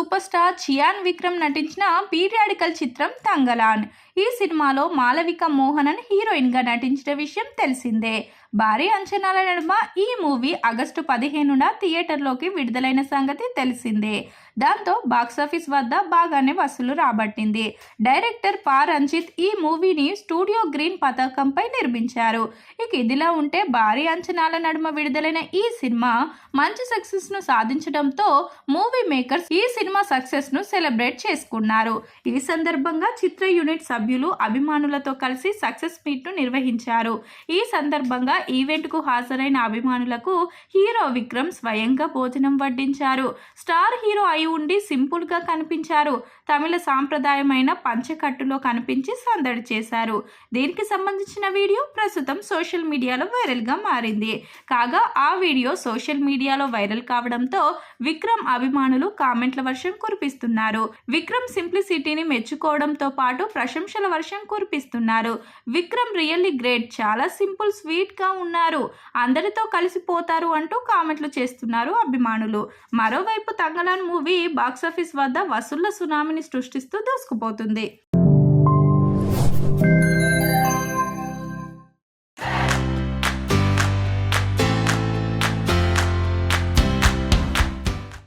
Super star Chiyaan Vikram నటించిన periodical చిత్రం తంగలాన్. ఈ సినిమాలో మాలవిక మోహనన్ హీరోయిన్గా నటించిన విషయం తెలిసిందే. భారీ అంచనాల నడుమ ఈ మూవీ ఆగస్టు 15న థియేటర్లోకి విడుదలైన సంగతి తెలిసిందే. దాంతో బాక్సాఫీస్ వద్ద బాగానే వసూలు రాబట్టింది. డైరెక్టర్ పా రంజిత్ ఈ మూవీని స్టూడియో గ్రీన్ పతాకంపై నిర్మించారు. ఇక ఇదిలా ఉంటే భారీ అంచనాల నడుమ విడుదలైన ఈ సినిమా మంచి సక్సెస్ ను సాధించడంతో మూవీ మేకర్స్ ఈ సినిమా సక్సెస్ ను సెలబ్రేట్ చేసుకున్నారు. ఈ సందర్భంగా చిత్ర యూనిట్ సభ్యులు అభిమానులతో కలిసి సక్సెస్ మీట్ ను నిర్వహించారు. ఈ సందర్భంగా ఈవెంట్ కు హాజరైన అభిమానులకు హీరో విక్రమ్ స్వయంగా భోజనం వడ్డించారు. స్టార్ హీరో అయి ఉండి సింపుల్ గా కనిపించారు. తమిళ సాంప్రదాయమైన పంచకట్టులో కనిపించి సందడి చేశారు. దీనికి సంబంధించిన వీడియో ప్రస్తుతం సోషల్ మీడియాలో వైరల్ గా మారింది. కాగా ఆ వీడియో సోషల్ మీడియాలో వైరల్ కావడంతో విక్రమ్ అభిమానులు కామెంట్ల వర్షం కురిపిస్తున్నారు. విక్రమ్ సింప్లిసిటీని మెచ్చుకోవడంతో పాటు ప్రశంసల వర్షం కురిపిస్తున్నారు. విక్రమ్ రియల్లీ గ్రేట్, చాలా సింపుల్ స్వీట్ గా ఉన్నారు, అందరితో కలిసిపోతారు అంటూ కామెంట్లు చేస్తున్నారు అభిమానులు. మరోవైపు తంగలాన్ మూవీ బాక్సాఫీస్ వద్ద వసూళ్ల సునామీని సృష్టిస్తూ దూసుకుపోతుంది.